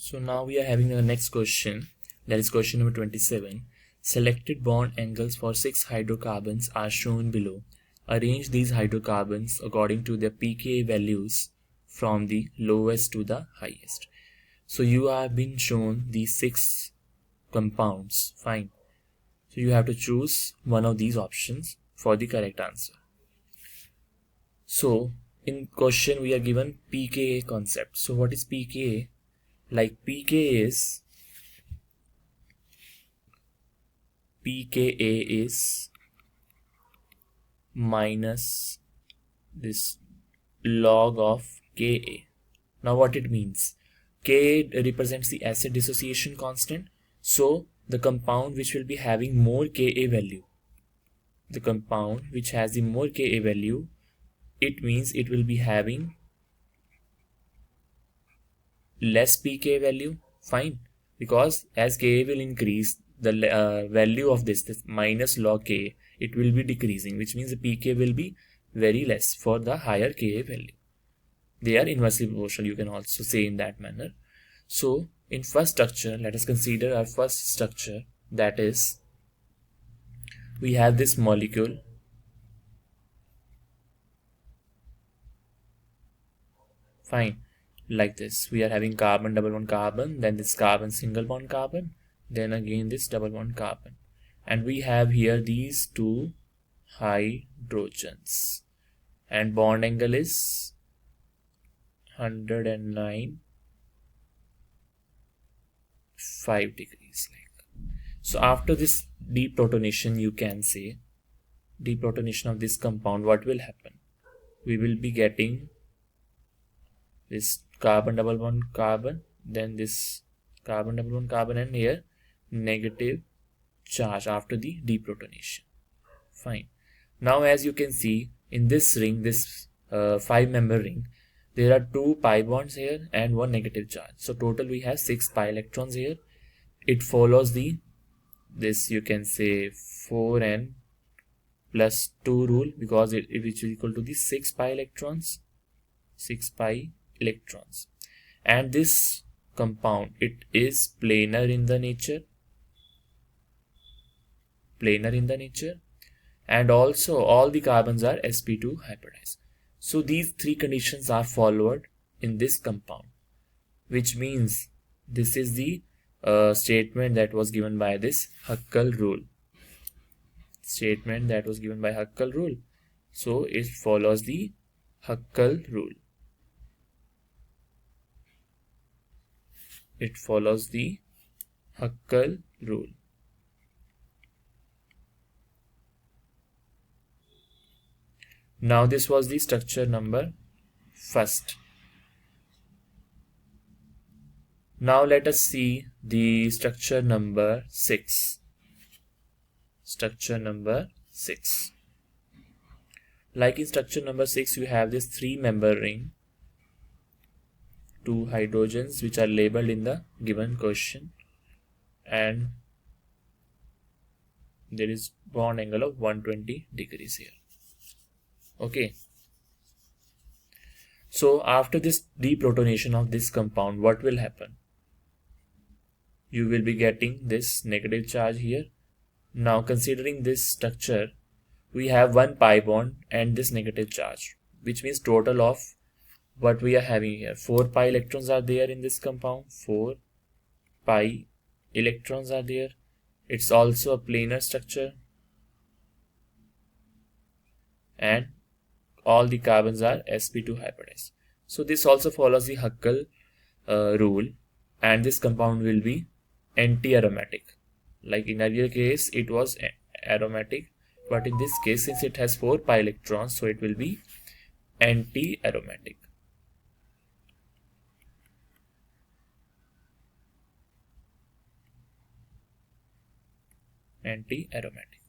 So now we are having the next question, that is question number 27. Selected bond angles for 6 hydrocarbons are shown below. Arrange these hydrocarbons according to their pKa values from the lowest to the highest. So you have been shown these 6 compounds. Fine. So you have to choose one of these options for the correct answer. So in question we are given pKa concept. So what is pKa? Like pKa is minus this log of Ka. Now what it means? Ka represents the acid dissociation constant. So the compound which will be having more Ka value, the compound which has the more Ka value, it means it will be having less pK value. Fine, because as Ka will increase, the value of this minus log Ka, it will be decreasing, which means the pK will be very less for the higher Ka value. They are inversely proportional, you can also say in that manner. So in first structure, let us consider our first structure, that is we have this molecule. Fine. Like this, we are having carbon double bond carbon, then this carbon single bond carbon, then again this double bond carbon, and we have here these 2 hydrogens, and bond angle is 109.5 degrees. So after this deprotonation, you can say deprotonation of this compound, what will happen? We will be getting this carbon double bond carbon, then this carbon double bond carbon, and here negative charge after the deprotonation. Fine. Now as you can see in this ring, this 5-member ring, there are 2 pi bonds here and 1 negative charge. So total we have 6 pi electrons here. It follows this you can say 4n plus 2 rule, because it is equal to the 6 pi electrons. And this compound, it is planar in the nature, and also all the carbons are sp2 hybridized. So these 3 conditions are followed in this compound, which means this is the statement that was given by this Huckel rule. So it follows the Huckel rule. Now this was the structure number first. Now let us see the structure number 6. Like in structure number 6, you have this 3-member ring, 2 hydrogens which are labeled in the given question, and there is bond angle of 120 degrees here. Okay. So after this deprotonation of this compound, what will happen? You will be getting this negative charge here. Now considering this structure, we have 1 pi bond and this negative charge, which means total of what we are having here, 4 pi electrons are there in this compound. 4 pi electrons are there. It's also a planar structure, and all the carbons are sp2 hybridized. So this also follows the Huckel rule, and this compound will be anti-aromatic. Like in earlier case it was aromatic, but in this case, since it has 4 pi electrons, so it will be anti-aromatic.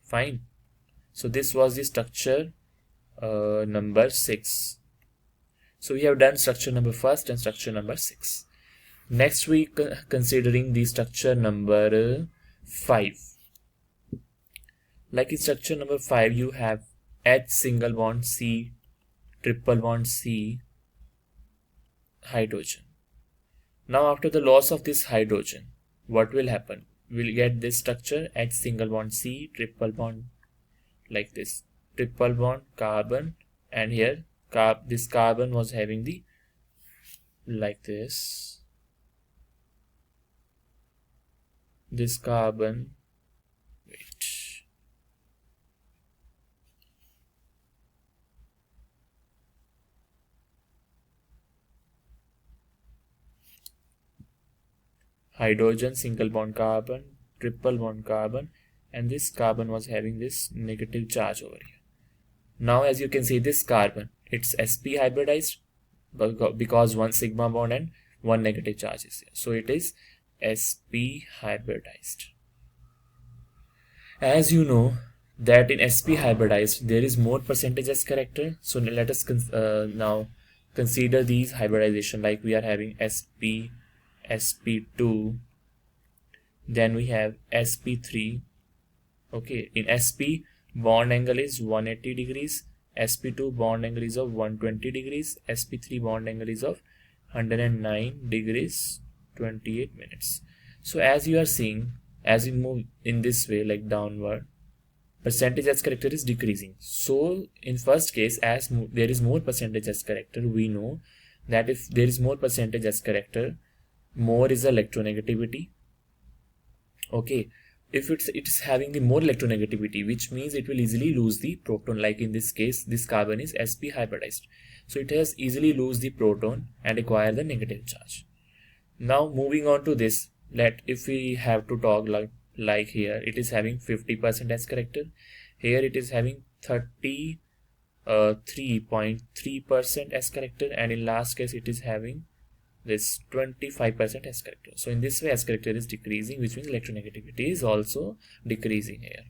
Fine. So this was the structure number 6. So we have done structure number 1 and structure number 6. Next we considering the structure number 5. Like in structure number 5, you have H single bond C, triple bond C, hydrogen. Now after the loss of this hydrogen, what will happen? We'll get this structure H single bond C, triple bond like this, triple bond carbon, and here this carbon was having the like this carbon, wait, hydrogen single bond carbon, triple bond carbon, and this carbon was having this negative charge over here. Now as you can see, this carbon, it's sp hybridized because one sigma bond and one negative charge is here, so it is sp hybridized. As you know that in sp hybridized there is more percentage S character, so let us now consider these hybridization, like we are having sp, sp2, then we have sp3. Okay, in sp bond angle is 180 degrees, sp2 bond angle is of 120 degrees, sp3 bond angle is of 109 degrees 28 minutes. So as you are seeing, as we move in this way like downward, percentage S character is decreasing. So in first case, as there is more percentage S character, we know that if there is more percentage S character, more is the electronegativity. Okay, if it's having the more electronegativity, which means it will easily lose the proton, like in this case this carbon is sp hybridized, so it has easily lose the proton and acquire the negative charge. Now moving on to this, if we have to talk like here it is having 50% S character, here it is having 33.3% S character, and in last case it is having this 25% S character. So in this way S character is decreasing, which means electronegativity is also decreasing here.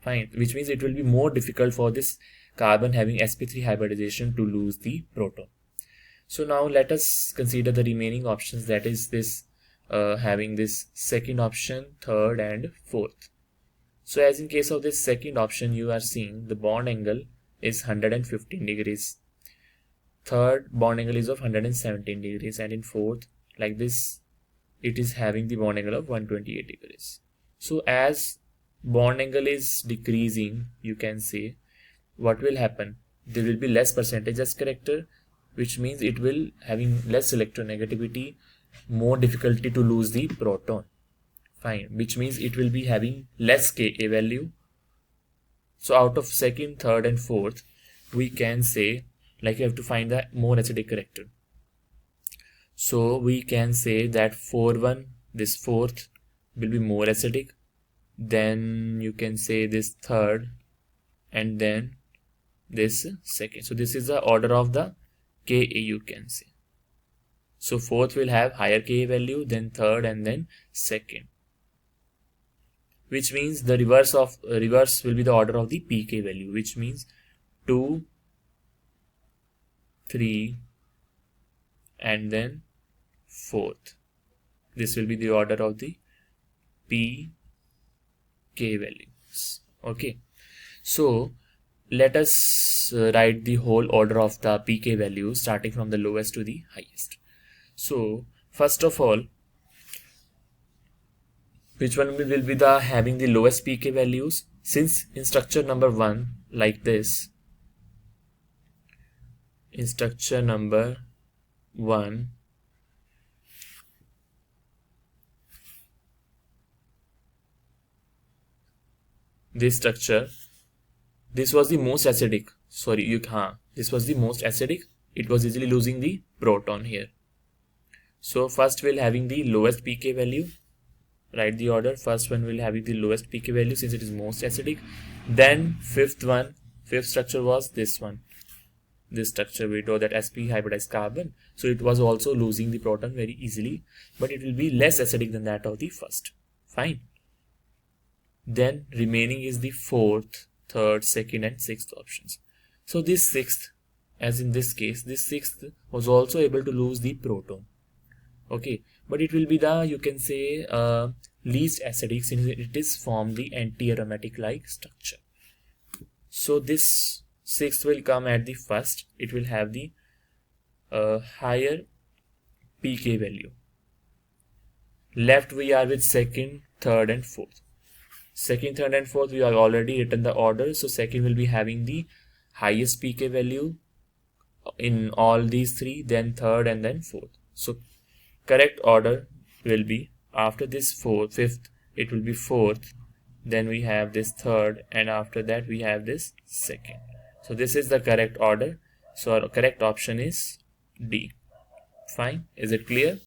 Fine, which means it will be more difficult for this carbon having sp3 hybridization to lose the proton. So now let us consider the remaining options, that is this having this second option, third and fourth. So as in case of this second option, you are seeing the bond angle is 115 degrees, third bond angle is of 117 degrees, and in fourth like this it is having the bond angle of 128 degrees. So as bond angle is decreasing, you can say what will happen, there will be less percentage S character, which means it will having less electronegativity, more difficulty to lose the proton. Fine, which means it will be having less Ka value. So out of second, third and fourth, we can say like you have to find the more acidic character. So we can say that this fourth will be more acidic, then you can say this third, and then this second. So this is the order of the Ka, you can say. So fourth will have higher Ka value, then third, and then second, which means the reverse will be the order of the pK value, which means 2, 3, and then fourth. This will be the order of the pK values. Okay, so let us write the whole order of the pK values starting from the lowest to the highest. So first of all, which one will be the having the lowest pK values? Since in structure number 1 like this, in structure number 1, this structure, this was the most acidic, this was the most acidic, it was easily losing the proton here. So first we'll having the lowest pK value, write the order, first one will having the lowest pK value since it is most acidic, then fifth structure was this one, this structure we know that sp hybridized carbon, so it was also losing the proton very easily, but it will be less acidic than that of the first. Fine, then remaining is the fourth, third, second and sixth options. So this sixth, as in this case, this sixth was also able to lose the proton. Okay, but it will be the, you can say, least acidic since it is from the anti-aromatic like structure. So this sixth will come at the first, it will have the higher pK value. Left we are with second, third and fourth. Second, third and fourth we have already written the order. So second will be having the highest pK value in all these three, then third and then fourth. So correct order will be after this fourth, fifth, it will be fourth, then we have this third, and after that we have this second. So this is the correct order. So our correct option is D. Fine. Is it clear?